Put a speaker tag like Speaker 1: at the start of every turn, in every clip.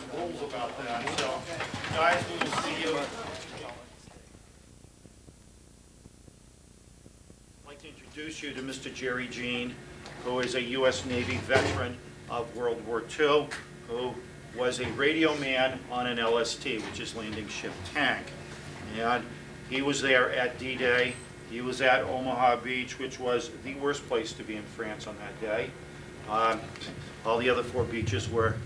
Speaker 1: has rules about that. So, guys, we will see you. I'd like to introduce you to Mr. Jerry Jean, who is a U.S. Navy veteran of World War II, who was a radio man on an LST, which is Landing Ship Tank. And he was there at D-Day. He was at Omaha Beach, which was the worst place to be in France on that day. All the other 4 beaches were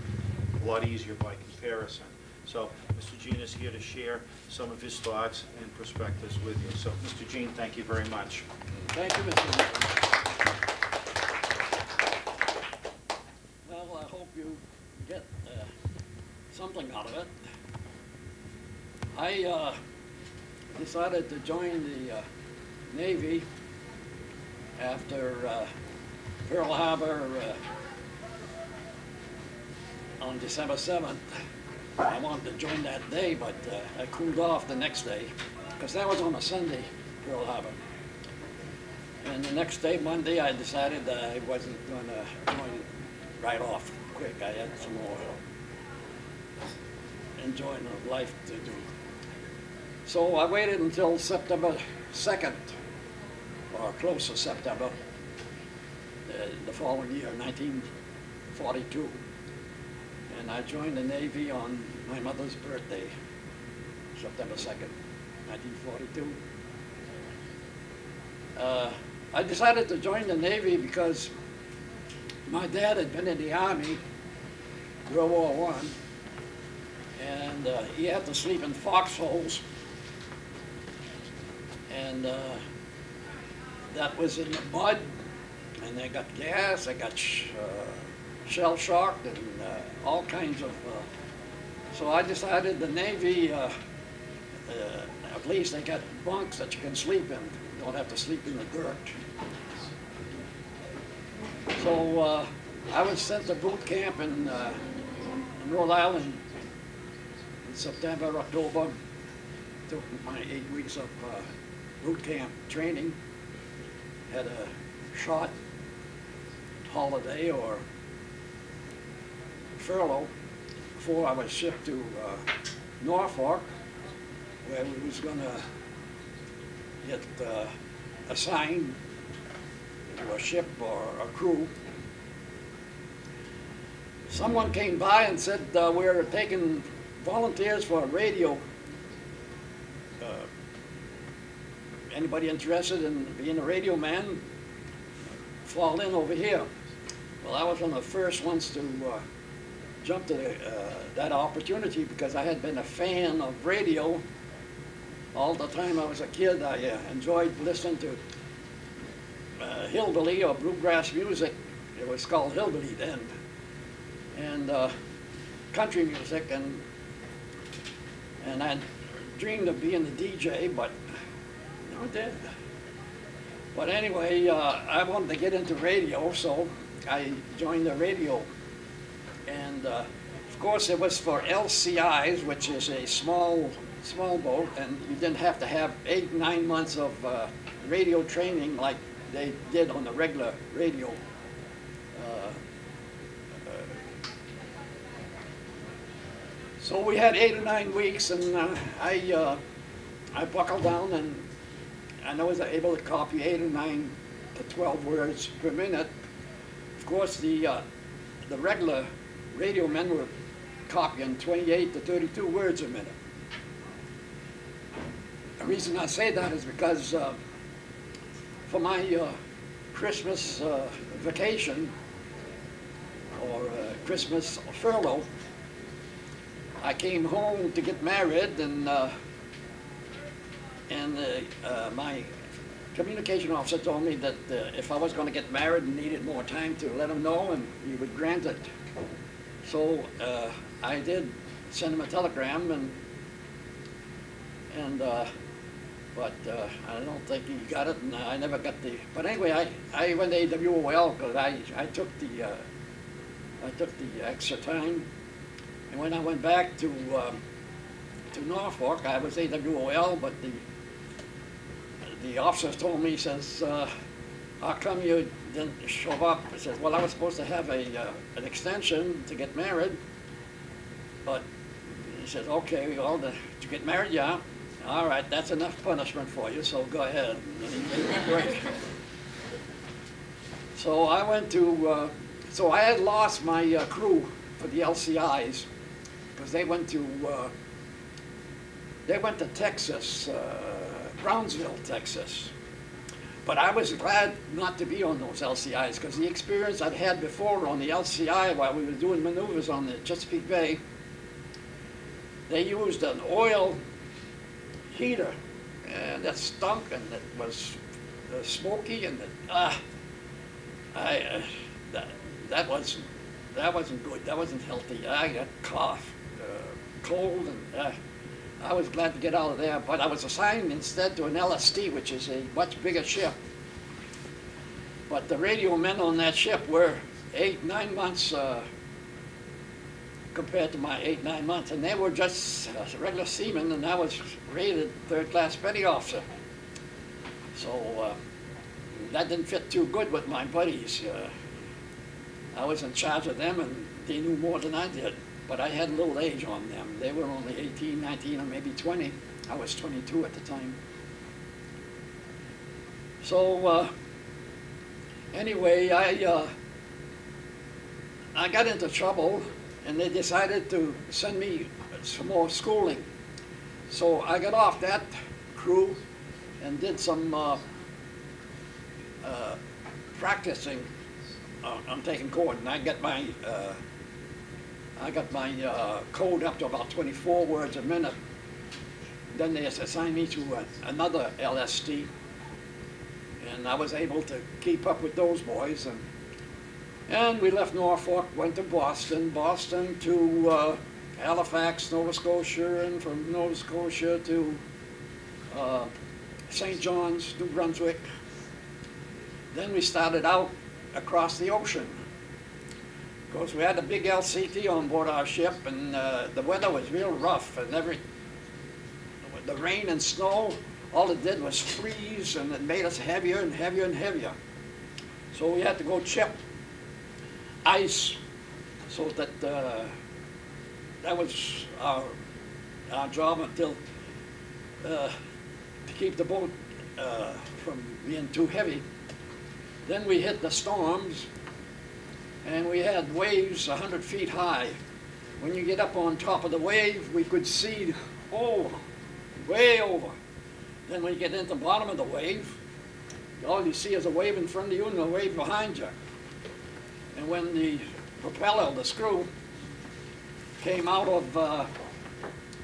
Speaker 1: a lot easier by comparison. So Mr. Jean is here to share some of his thoughts and perspectives with you. So Mr. Jean, thank you very much.
Speaker 2: Thank you, Mr. Well, I hope you get something out of it. I decided to join the Navy after Pearl Harbor on December 7th. I wanted to join that day, but I cooled off the next day, because that was on a Sunday, Pearl Harbor. And the next day, Monday, I decided that I wasn't going to join right off quick. I had some more enjoying of life to do. So I waited until September 2nd, or close to September, the following year, 1942. And I joined the Navy on my mother's birthday, September 2nd, 1942. I decided to join the Navy because my dad had been in the Army, World War I, and he had to sleep in foxholes, and that was in the mud, and they got gas, they got shell shocked, and all kinds of, so I decided the Navy, at least they got bunks that you can sleep in. You don't have to sleep in the dirt. So I was sent to boot camp in Rhode Island in September, October. Took my 8 weeks of boot camp training. Had a short holiday or furlough before I was shipped to Norfolk, where we was going to get assigned to a ship or a crew. Someone came by and said, we're taking volunteers for a radio. Anybody interested in being a radio man, fall in over here. Well, I was one of the first ones to jump to that opportunity, because I had been a fan of radio all the time I was a kid. I enjoyed listening to hillbilly or bluegrass music. It was called hillbilly then, and country music, and I dreamed of being a DJ, but never did. But anyway, I wanted to get into radio, so I joined the radio. And of course it was for LCIs, which is a small boat, and you didn't have to have 8, 9 months of radio training like they did on the regular radio. So we had 8 or 9 weeks, and I buckled down, and I was able to copy 8 or 9 to 12 words per minute. Of course, the regular radio men were copying 28 to 32 words a minute. The reason I say that is because for my Christmas vacation or Christmas furlough, I came home to get married, and my communication officer told me that if I was going to get married and needed more time, to let him know, and he would grant it. So I did send him a telegram, but I don't think he got it, and I never got the. But anyway, I went to AWOL because I took the extra time, and when I went back to Norfolk, I was AWOL, but the officer told me, he says, how come you didn't show up? He says, well, I was supposed to have an extension to get married, But he says, okay, well, did you get married? Yeah. All right, that's enough punishment for you, so go ahead. And he gave me a break. So I went to, so I had lost my crew for the LCIs because they went to Texas, Brownsville, Texas. But I was glad not to be on those LCIs because the experience I'd had before on the LCI while we were doing maneuvers on the Chesapeake Bay, they used an oil heater and that stunk and it was smoky and that wasn't good. That wasn't healthy. I got cough, cold, and I was glad to get out of there. But I was assigned instead to an LST, which is a much bigger ship. But the radio men on that ship were 8-9 months compared to my 8-9 months, and they were just regular seamen, and I was rated third-class petty officer. So that didn't fit too good with my buddies. I was in charge of them, and they knew more than I did. But I had a little age on them. They were only 18, 19, or maybe 20. I was 22 at the time. So anyway, I got into trouble, and they decided to send me some more schooling. So I got off that crew and did some practicing on taking code, and I got my code up to about 24 words a minute. Then they assigned me to another LST, and I was able to keep up with those boys. And we left Norfolk, went to Boston, Boston to Halifax, Nova Scotia, and from Nova Scotia to St. John's, New Brunswick. Then we started out across the ocean. Of course, we had a big LCT on board our ship, and the weather was real rough, and the rain and snow, all it did was freeze, and it made us heavier and heavier and heavier. So we had to go chip ice, so that that was our job until to keep the boat from being too heavy. Then we hit the storms, and we had waves 100 feet high. When you get up on top of the wave, we could see over, way over. Then when you get into the bottom of the wave, all you see is a wave in front of you and a wave behind you. And when the propeller, the screw, came out of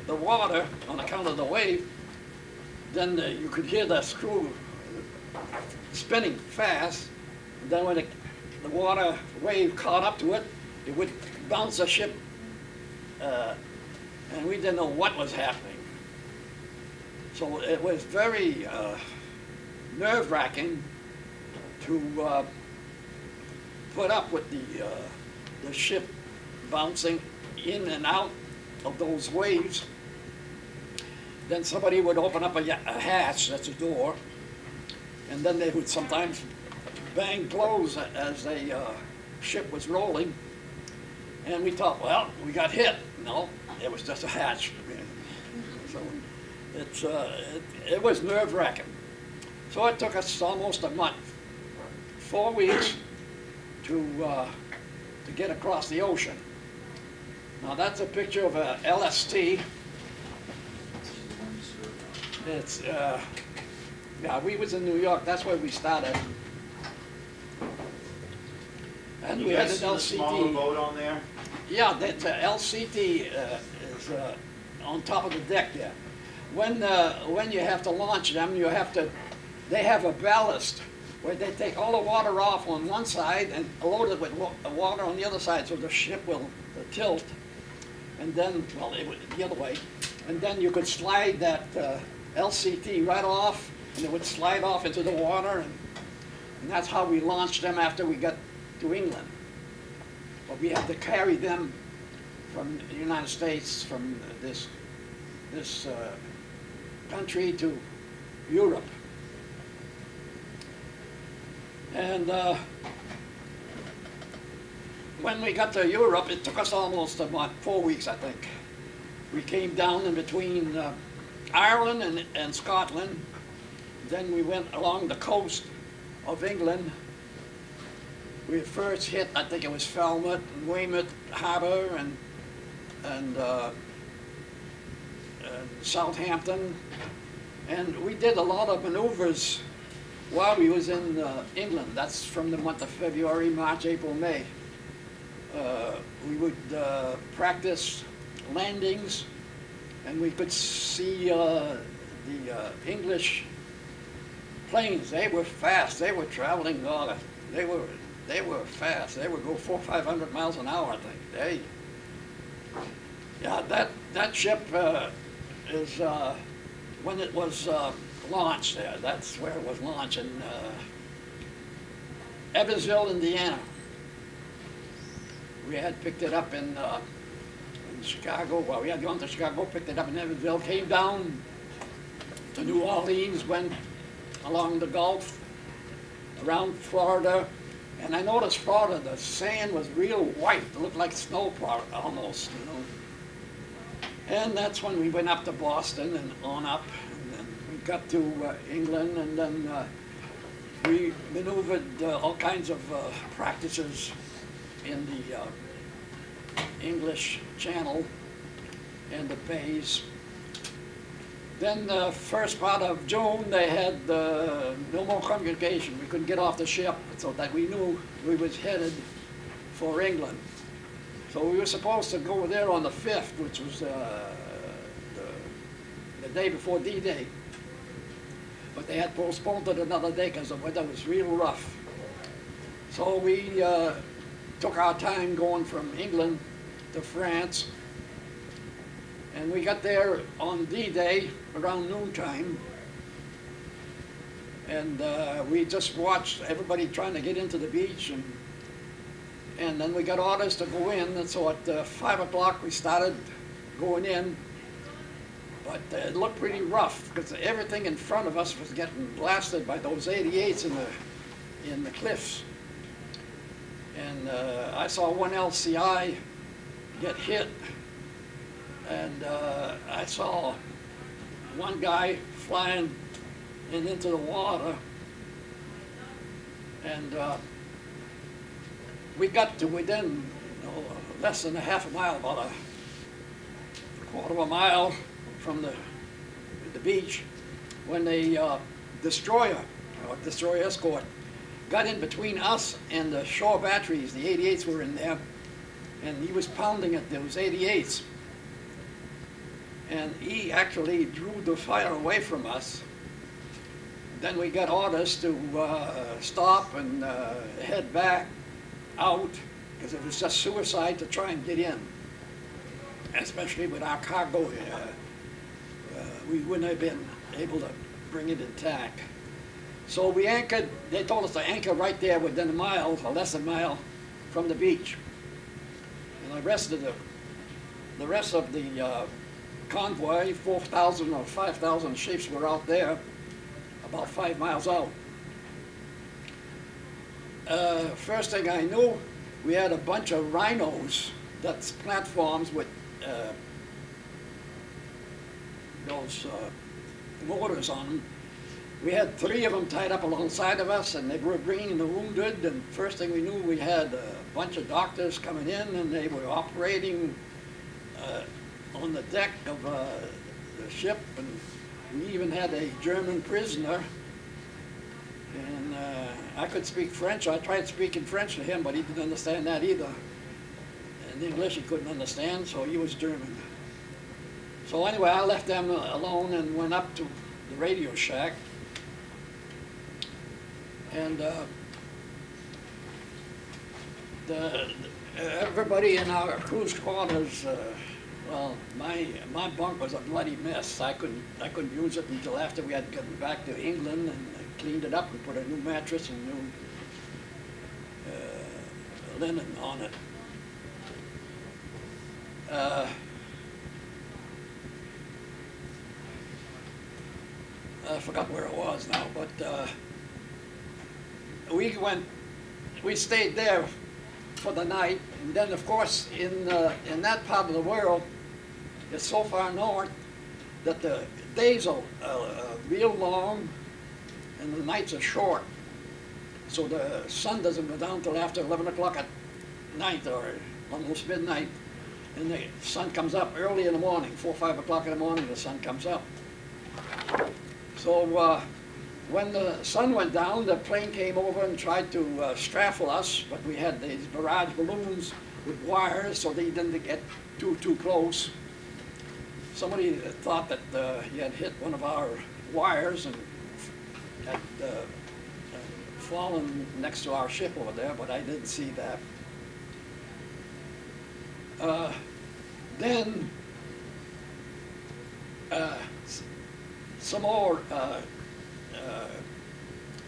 Speaker 2: the water on account of the wave, then you could hear the screw spinning fast. And then when the water wave caught up to it, it would bounce the ship, and we didn't know what was happening. So it was very nerve-wracking to put up with the ship bouncing in and out of those waves. Then somebody would open up a hatch, that's a door, and then they would sometimes bang close as the ship was rolling. And we thought, well, we got hit. No, it was just a hatch. So it was nerve-wracking. So it took us almost a month, 4 weeks, to get across the ocean. Now that's a picture of a LST. It's yeah, we was in New York. That's where we started. And we had an LCT.
Speaker 1: Smaller boat on there?
Speaker 2: Yeah, that LCT is on top of the deck there. When you have to launch them, they have a ballast where they take all the water off on one side and load it with water on the other side, so the ship will tilt. And then, well, the other way. And then you could slide that LCT right off, and it would slide off into the water, and that's how we launched them after we got to England. But we had to carry them from the United States, from this country to Europe. And when we got to Europe, it took us almost about 4 weeks, I think. We came down in between Ireland and Scotland. Then we went along the coast of England. We first hit, I think it was Falmouth and Weymouth Harbor and Southampton. And we did a lot of maneuvers while we was in England. That's from the month of February, March, April, May. We would practice landings, and we could see the English planes. They were fast. They were traveling. They were fast. They would go 400 or 500 miles an hour, I think. Yeah, that ship is when it was launched there. That's where it was launched in Evansville, Indiana. We had picked it up in Chicago. Well, we had gone to Chicago, picked it up in Evansville, came down to New Orleans, went along the Gulf, around Florida. And I noticed Florida, the sand was real white. It looked like snow almost, you know. And that's when we went up to Boston and on up. And then we got to England, and then we maneuvered all kinds of practices in the English Channel and the bays. Then the first part of June, they had no more communication. We couldn't get off the ship, so that we knew we was headed for England. So we were supposed to go there on the 5th, which was the day before D-Day. But they had postponed it another day because the weather was real rough. So we took our time going from England to France. And we got there on D-Day around noontime, and we just watched everybody trying to get into the beach, and then we got orders to go in, and so at 5 o'clock we started going in, but it looked pretty rough because everything in front of us was getting blasted by those 88s in the cliffs. And I saw one LCI get hit. And I saw one guy flying into the water, and we got to within less than a half a mile, about a quarter of a mile from the beach, when the destroyer, or destroyer escort, got in between us and the shore batteries. The 88s were in there, and he was pounding at those 88s. And he actually drew the fire away from us. Then we got orders to stop and head back out, because it was just suicide to try and get in. Especially with our cargo, we wouldn't have been able to bring it intact. So we anchored. They told us to anchor right there within a mile, or less than a mile, from the beach. And the rest of the convoy, 4,000 or 5,000 ships were out there, about 5 miles out. First thing I knew, we had a bunch of rhinos, that's platforms with those motors on them. We had 3 of them tied up alongside of us, and they were bringing the wounded, and first thing we knew, we had a bunch of doctors coming in, and they were operating on the deck of the ship, and we even had a German prisoner. And I could speak French. I tried speaking French to him, but he didn't understand that either. And English he couldn't understand, so he was German. So anyway, I left them alone and went up to the radio shack. And everybody in our crew's quarters, well, my bunk was a bloody mess. I couldn't use it until after we had gotten back to England, and I cleaned it up and put a new mattress and new linen on it. I forgot where it was now, but we stayed there for the night. And then, of course, in that part of the world, it's so far north that the days are real long and the nights are short. So the sun doesn't go down till after 11 o'clock at night or almost midnight. And the sun comes up early in the morning, 4 or 5 o'clock in the morning, the sun comes up. So when the sun went down, the plane came over and tried to straffle us, but we had these barrage balloons with wires so they didn't get too close. Somebody thought that he had hit one of our wires and had fallen next to our ship over there, but I didn't see that. Then some more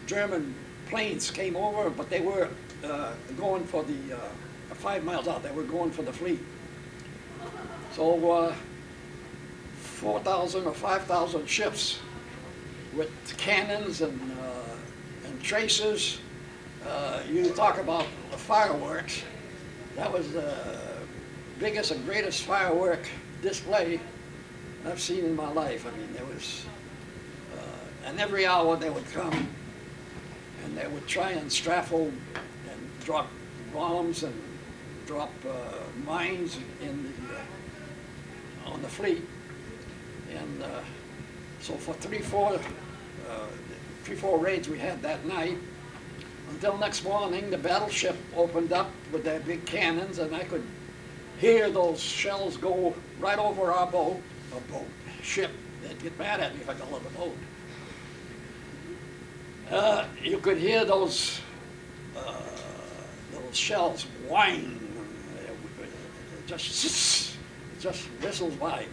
Speaker 2: German planes came over, but they were going for the 5 miles out. They were going for the fleet. So 4,000 or 5,000 ships with cannons and tracers. You talk about the fireworks. That was the biggest and greatest firework display I've seen in my life. I mean, there was, and every hour they would come and they would try and straffle and drop bombs and drop mines in the, on the fleet. And so for three, four raids we had that night, until next morning the battleship opened up with their big cannons, and I could hear those shells go right over our ship. They'd get mad at me if I called it a boat. You could hear those shells whine, just whistles by.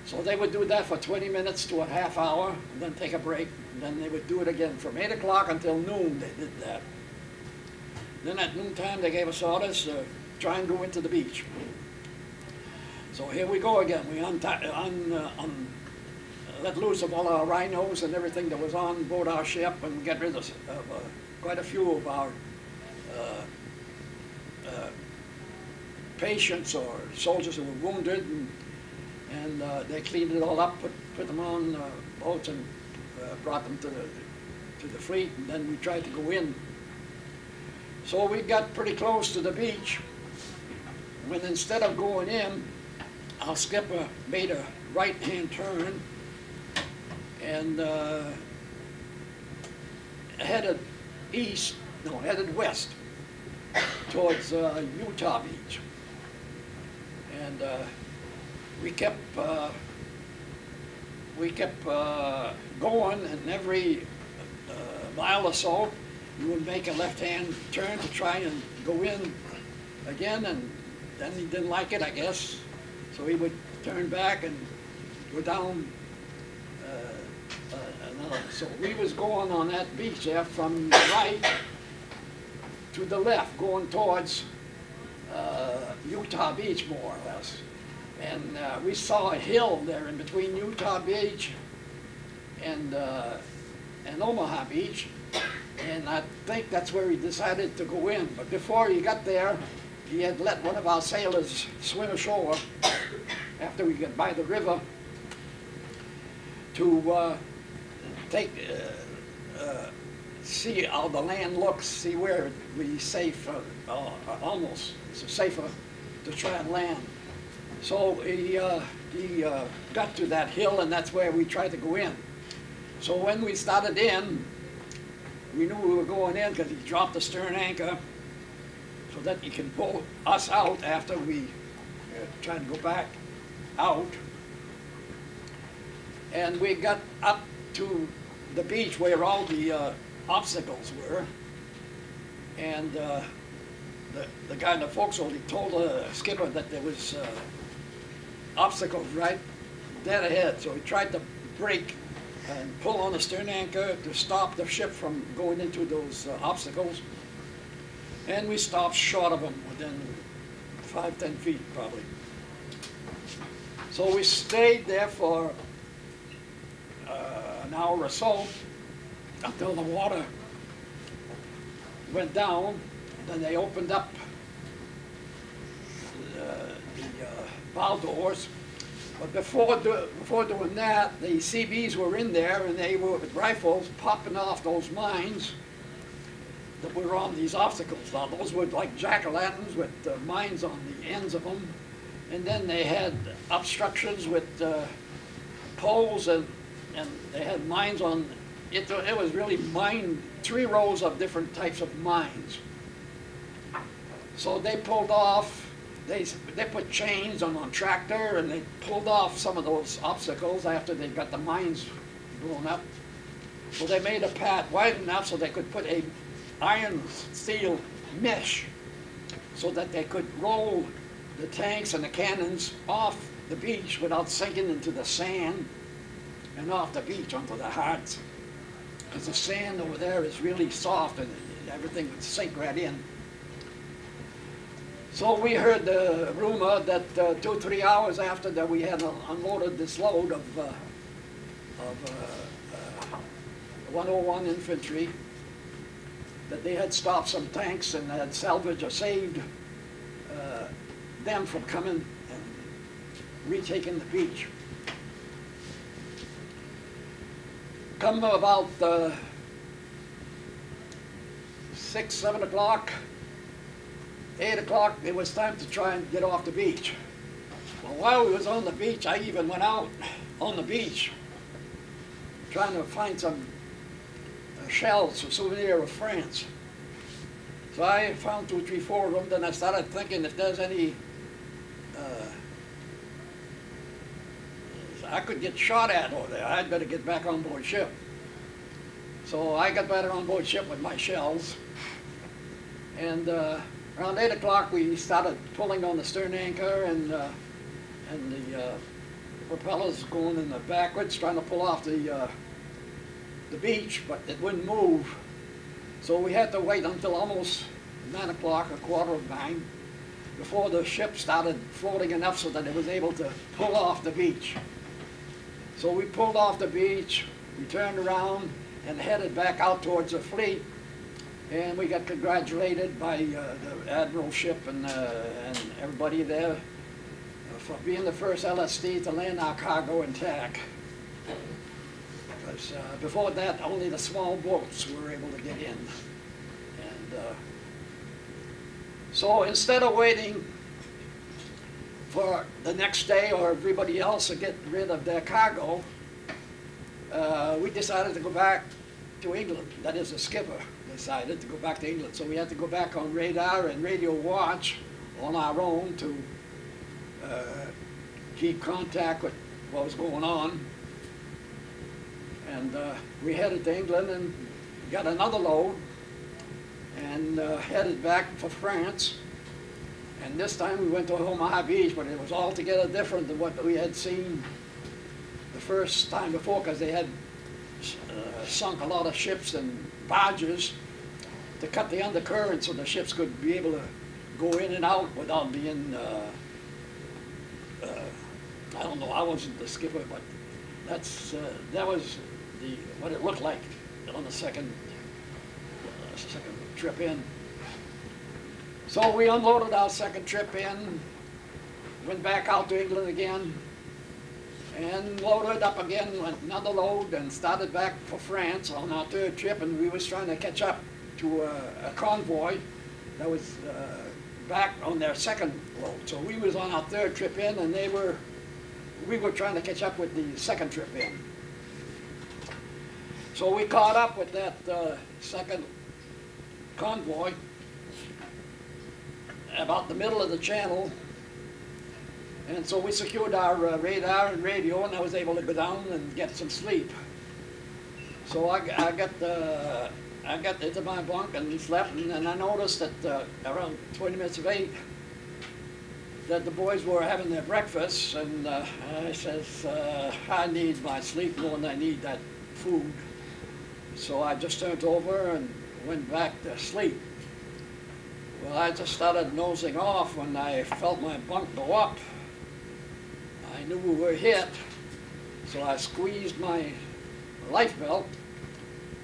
Speaker 2: So they would do that for 20 minutes to a half hour, and then take a break, and then they would do it again. From 8 o'clock until noon they did that. Then at noontime they gave us orders to try and go into the beach. So here we go again. We let loose of all our rhinos and everything that was on board our ship, and get rid of quite a few of our patients or soldiers who were wounded, and they cleaned it all up, put them on boats, and brought them to the fleet, and then we tried to go in. So we got pretty close to the beach, when instead of going in, our skipper made a right-hand turn and headed west towards Utah Beach. And we kept going, and every mile or so we would make a left-hand turn to try and go in again, and then he didn't like it, I guess, so he would turn back and go down another. So we was going on that beach there from the right to the left, going towards Utah Beach, more or less. And we saw a hill there in between Utah Beach and Omaha Beach, and I think that's where he decided to go in. But before he got there, he had let one of our sailors swim ashore after we got by the river to see how the land looks, see where it would be safe, almost safer to try and land. So he got to that hill, and that's where we tried to go in. So when we started in, we knew we were going in because he dropped the stern anchor so that he can pull us out after we tried to go back out. And we got up to the beach where all the obstacles were, and the guy in the forecastle, he told the skipper that there was obstacles right dead ahead. So he tried to brake and pull on the stern anchor to stop the ship from going into those obstacles. And we stopped short of them within 5–10 feet probably. So we stayed there for an hour or so until the water went down. Then they opened up bow doors. But before doing that, the CBs were in there, and they were with rifles popping off those mines that were on these obstacles. Now, those were like jack-o'-lanterns with mines on the ends of them. And then they had obstructions with poles, and they had mines on it. It was really mine, 3 rows of different types of mines. So they pulled off. They put chains on a tractor, and they pulled off some of those obstacles after they got the mines blown up. So they made a path wide enough so they could put a iron steel mesh so that they could roll the tanks and the cannons off the beach without sinking into the sand and off the beach onto the hards. Because the sand over there is really soft and everything would sink right in. So we heard the rumor that 2 or 3 hours after that we had unloaded this load of 101 infantry, that they had stopped some tanks and had salvaged or saved them from coming and retaking the beach. Come about 6, 7 o'clock, 8 o'clock, it was time to try and get off the beach. Well, while we was on the beach, I even went out on the beach trying to find some shells, a souvenir of France. So I found 2, 3, 4 of them, then I started thinking if there's any, I could get shot at over there. I'd better get back on board ship. So I got back on board ship with my shells, and around 8 o'clock we started pulling on the stern anchor, and the propellers going in the backwards, trying to pull off the beach, but it wouldn't move. So we had to wait until almost 9 o'clock, 9:15, before the ship started floating enough so that it was able to pull off the beach. So we pulled off the beach, we turned around and headed back out towards the fleet, and we got congratulated by the admiralship and everybody there for being the first LSD to land our cargo intact. Because before that, only the small boats were able to get in. And so instead of waiting for the next day or everybody else to get rid of their cargo, we decided to go back to England. That is, the skipper decided to go back to England. So we had to go back on radar and radio watch on our own to keep contact with what was going on. And we headed to England and got another load and headed back for France. And this time we went to Omaha Beach, but it was altogether different than what we had seen the first time before, because they had sunk a lot of ships and barges to cut the undercurrent so the ships could be able to go in and out without being, I don't know, I wasn't the skipper, but that was what it looked like on the second trip in. So we unloaded our second trip in, went back out to England again, and loaded up again with another load and started back for France on our third trip, and we was trying to catch up to a convoy that was back on their second load. So we was on our third trip in, and we were trying to catch up with the second trip in. So we caught up with that second convoy about the middle of the channel, and so we secured our radar and radio, and I was able to go down and get some sleep. So I got into my bunk and slept, and then I noticed that around 20 minutes of 8 that the boys were having their breakfast, and I says, I need my sleep more than I need that food. So I just turned over and went back to sleep. Well, I just started nosing off when I felt my bunk go up. I knew we were hit, so I squeezed my life belt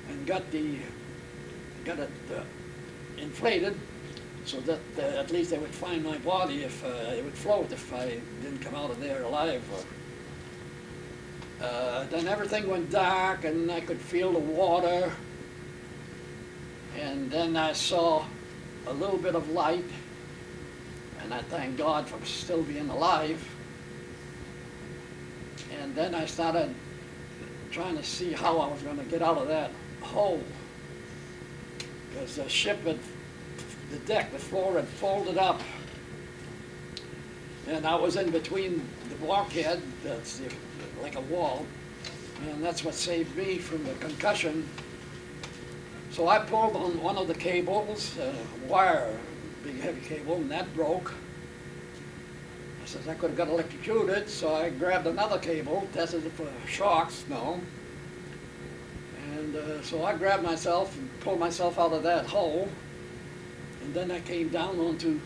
Speaker 2: and got it inflated, so that at least they would find my body if it would float if I didn't come out of there alive. Then everything went dark and I could feel the water, and then I saw a little bit of light, and I thank God for still being alive. And then I started trying to see how I was going to get out of that hole, because the ship had, the deck, the floor had folded up, and I was in between the bulkhead, that's like a wall, and that's what saved me from the concussion. So I pulled on one of the cables, wire, big heavy cable, and that broke. I said I could have got electrocuted, so I grabbed another cable, tested it for shocks, no. And so I grabbed myself and pulled myself out of that hole, and then I came down onto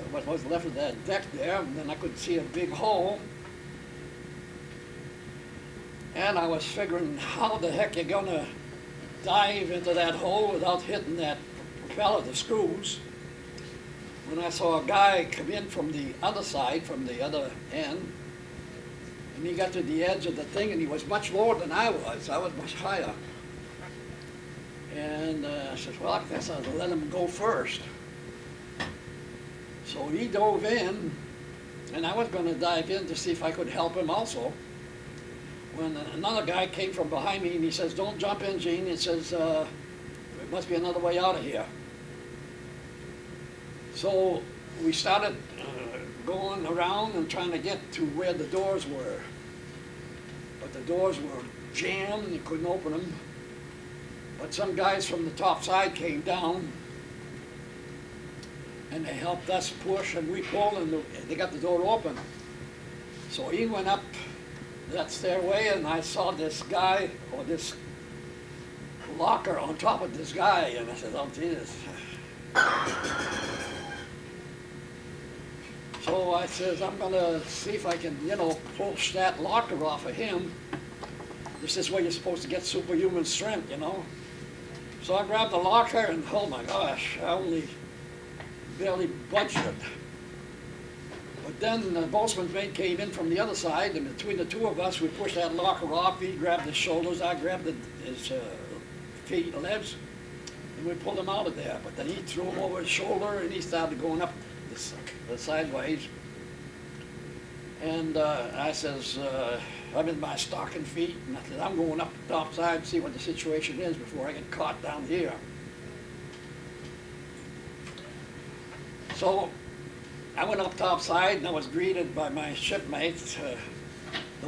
Speaker 2: what was left of that deck there, and then I could see a big hole. And I was figuring, how the heck you're gonna dive into that hole without hitting that propeller, the screws, when I saw a guy come in from the other side, from the other end, and he got to the edge of the thing, and he was much lower than I was. I was much higher. And I said, well, I guess I'll let him go first. So he dove in, and I was going to dive in to see if I could help him also, when another guy came from behind me, and he says, don't jump in, Gene. He says, there must be another way out of here. So we started going around and trying to get to where the doors were. But the doors were jammed, you couldn't open them. But some guys from the top side came down, and they helped us push, and we pulled, and they got the door open. So he went up that stairway, and I saw this guy, or this locker on top of this guy, and I said, oh, Jesus. So I says, I'm going to see if I can, you know, push that locker off of him. This is where you're supposed to get superhuman strength, you know. So I grabbed the locker, and oh my gosh, I only barely budged it. But then the boatswain's mate came in from the other side, and between the two of us, we pushed that locker off. He grabbed his shoulders, I grabbed his feet, legs, and we pulled him out of there. But then he threw him over his shoulder, and he started going up the sideways. And I says, I'm in my stocking feet, and I said, I'm going up the top side to see what the situation is before I get caught down here. So I went up top side, and I was greeted by my shipmate, the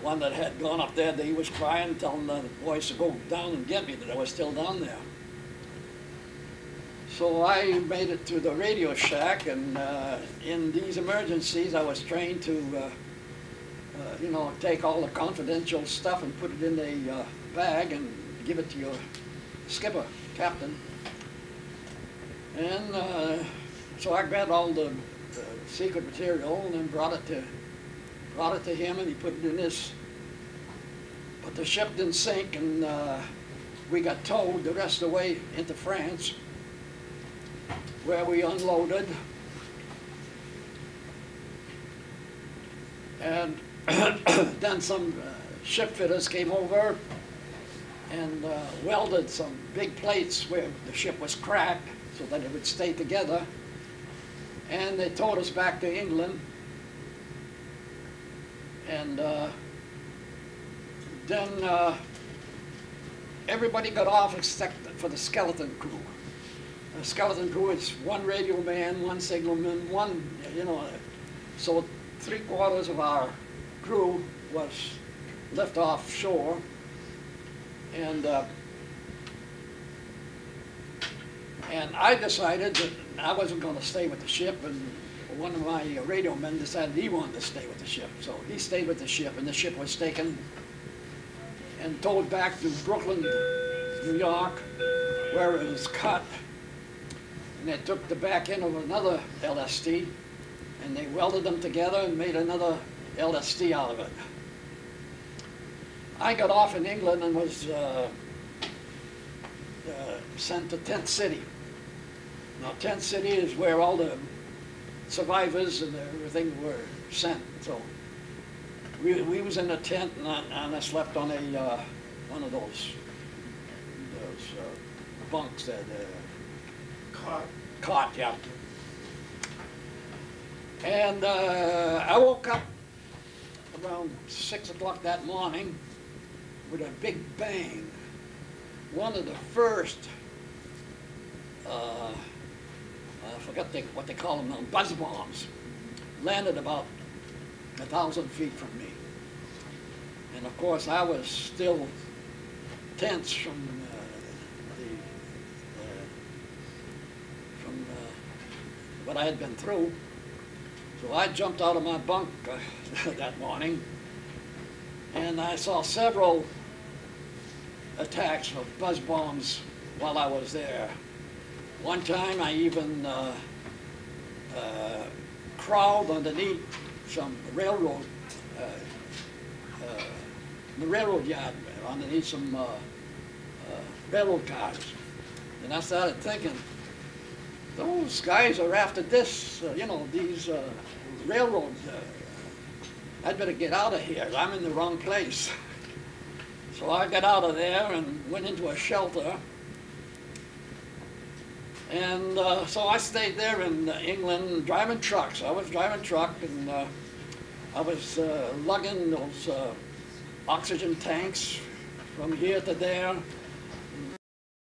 Speaker 2: one that had gone up there. He was crying, telling the boys to go down and get me, that I was still down there. So I made it to the radio shack, and in these emergencies, I was trained to, you know, take all the confidential stuff and put it in a bag and give it to your skipper, captain. And so I grabbed all the secret material and then brought it to him, and he put it in this. But the ship didn't sink, and we got towed the rest of the way into France, where we unloaded. And then some ship fitters came over and welded some big plates where the ship was cracked so that it would stay together. And they towed us back to England. And then everybody got off except for the skeleton crew. The skeleton crew is one radio man, one signalman, one, you know, so 3/4 of our crew was left offshore. And I decided that I wasn't going to stay with the ship, and one of my radio men decided he wanted to stay with the ship. So he stayed with the ship, and the ship was taken and towed back to Brooklyn, New York, where it was cut. And they took the back end of another LST, and they welded them together and made another LST out of it. I got off in England and was sent to Tent City. Now, Tent City is where all the survivors and everything were sent. So we was in a tent, and I slept on a one of those bunks that cot, yeah. And I woke up around 6 o'clock that morning with a big bang. One of the first, I forget what they call them now, buzz bombs, landed about 1,000 feet from me. And of course, I was still tense from what I had been through. So I jumped out of my bunk that morning, and I saw several attacks of buzz bombs while I was there. One time I even crawled underneath some railroad, the railroad yard, underneath some railroad cars. And I started thinking, those guys are after this, you know, these railroads. I'd better get out of here. I'm in the wrong place. So I got out of there and went into a shelter. And so I stayed there in England driving trucks. I was driving truck, and I was lugging those oxygen tanks from here to there.